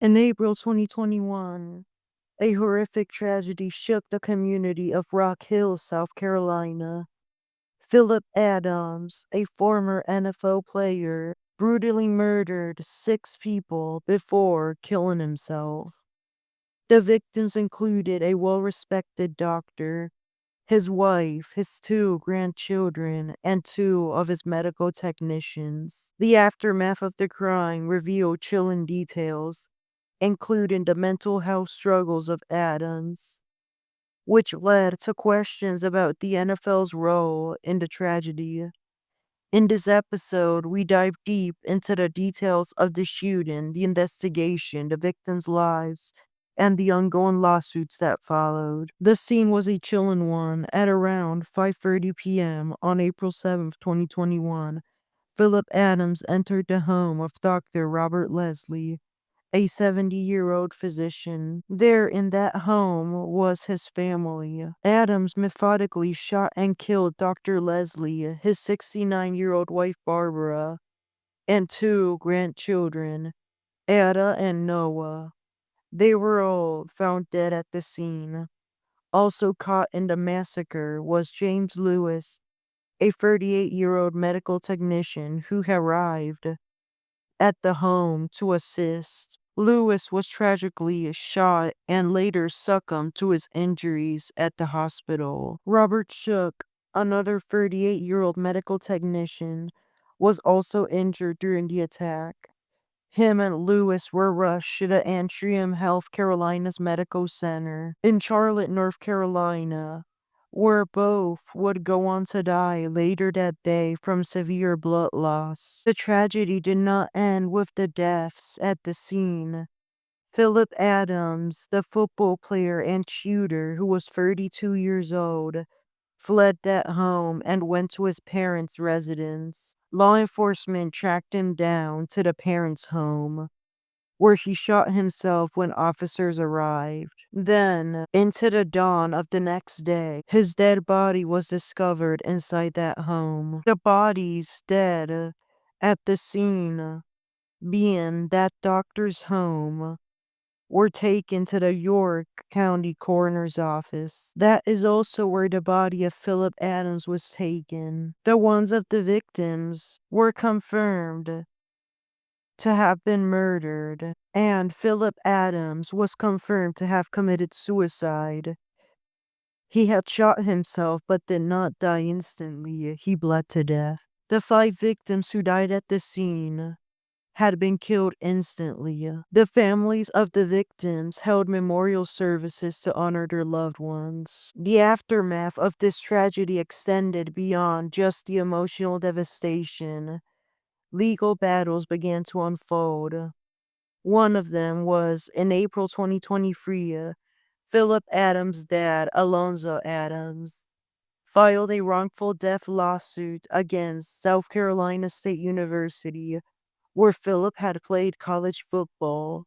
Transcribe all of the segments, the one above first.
In April 2021, a horrific tragedy shook the community of Rock Hill, South Carolina. Phillip Adams, a former NFL player, brutally murdered 6 people before killing himself. The victims included a well-respected doctor, his wife, his 2 grandchildren, and 2 of his medical technicians. The aftermath of the crime revealed chilling details, including the mental health struggles of Adams, which led to questions about the NFL's role in the tragedy. In this episode, we dive deep into the details of the shooting, the investigation, the victims' lives, and the ongoing lawsuits that followed. The scene was a chilling one. At around 5:30 p.m. on April 7th, 2021, Phillip Adams entered the home of Dr. Robert Lesslie, a 70-year-old physician. There in that home was his family. Adams methodically shot and killed Dr. Lesslie, his 69-year-old wife Barbara, and 2 grandchildren, Adah and Noah. They were all found dead at the scene. Also caught in the massacre was James Lewis, a 38-year-old medical technician who had arrived at the home to assist. Lewis was tragically shot and later succumbed to his injuries at the hospital. Robert Shook, another 38-year-old medical technician, was also injured during the attack. Him and Lewis were rushed to the Antrim Health Carolina's Medical Center in Charlotte, North Carolina, where both would go on to die later that day from severe blood loss. The tragedy did not end with the deaths at the scene. Phillip Adams, the football player and shooter who was 32 years old, fled that home and went to his parents' residence. Law enforcement tracked him down to the parents' home, where he shot himself when officers arrived. Then, into the dawn of the next day, his dead body was discovered inside that home. The bodies dead at the scene, being that doctor's home, were taken to the York County Coroner's Office. That is also where the body of Phillip Adams was taken. The ones of the victims were confirmed to have been murdered, and Phillip Adams was confirmed to have committed suicide. He had shot himself but did not die instantly. He bled to death. The 5 victims who died at the scene had been killed instantly. The families of the victims held memorial services to honor their loved ones. The aftermath of this tragedy extended beyond just the emotional devastation. Legal battles began to unfold. One of them was in April 2023. Phillip Adams' dad, Alonzo Adams, filed a wrongful death lawsuit against South Carolina State University, where Phillip had played college football.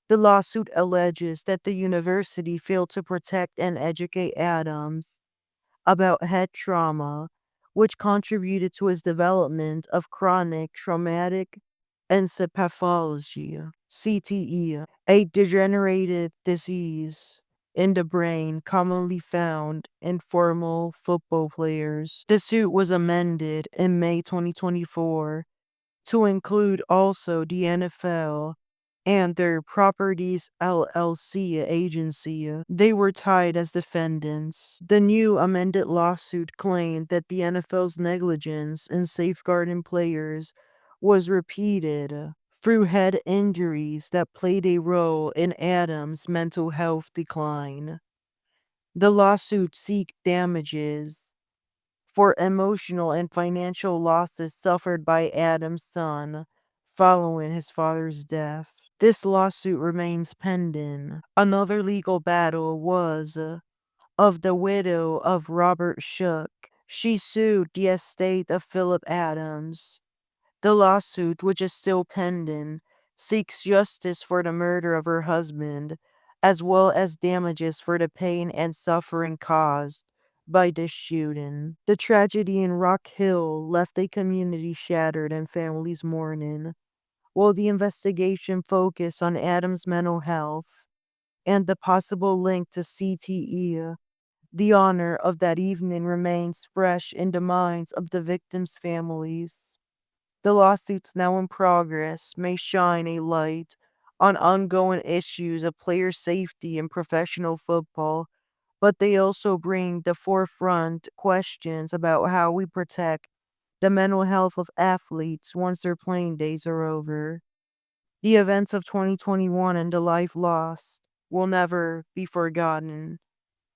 The lawsuit alleges that the university failed to protect and educate Adams about head trauma, which contributed to his development of chronic traumatic encephalopathy, CTE, a degenerative disease in the brain commonly found in former football players. The suit was amended in May 2024 to include also the NFL and their Properties LLC agency. They were tied as defendants. The new amended lawsuit claimed that the NFL's negligence in safeguarding players was repeated through head injuries that played a role in Adams' mental health decline. The lawsuit seeks damages for emotional and financial losses suffered by Adam's son following his father's death. This lawsuit remains pending. Another legal battle was of the widow of Robert Shook. She sued the estate of Phillip Adams. The lawsuit, which is still pending, seeks justice for the murder of her husband, as well as damages for the pain and suffering caused by this shooting. The tragedy in Rock Hill left a community shattered and families mourning. Will the investigation focus on Adam's mental health and the possible link to CTE? The honor of that evening remains fresh in the minds of the victims' families. The lawsuits now in progress may shine a light on ongoing issues of player safety in professional football, but they also bring the forefront questions about how we protect the mental health of athletes once their playing days are over. The events of 2021 and the life lost will never be forgotten.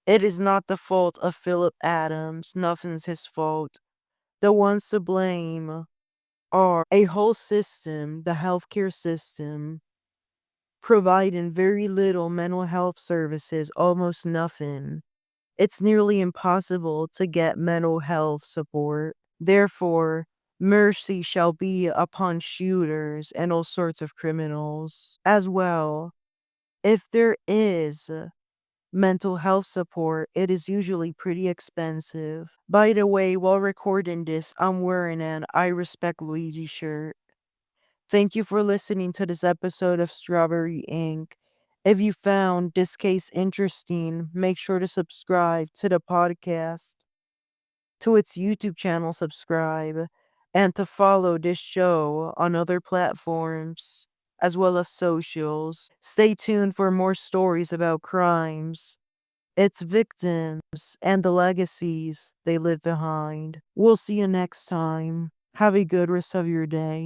It is not the fault of Phillip Adams, nothing's his fault. The ones to blame are a whole system, the healthcare system, providing very little mental health services, almost nothing. It's nearly impossible to get mental health support. Therefore, mercy shall be upon shooters and all sorts of criminals as well. If there is mental health support, it is usually pretty expensive. By the way, while recording this, I'm wearing an I Respect Luigi shirt. Thank you for listening to this episode of Strawberry Ink. If you found this case interesting, make sure to subscribe to the podcast, to its YouTube channel, subscribe, and to follow this show on other platforms as well as socials. Stay tuned for more stories about crimes, its victims, and the legacies they leave behind. We'll see you next time. Have a good rest of your day.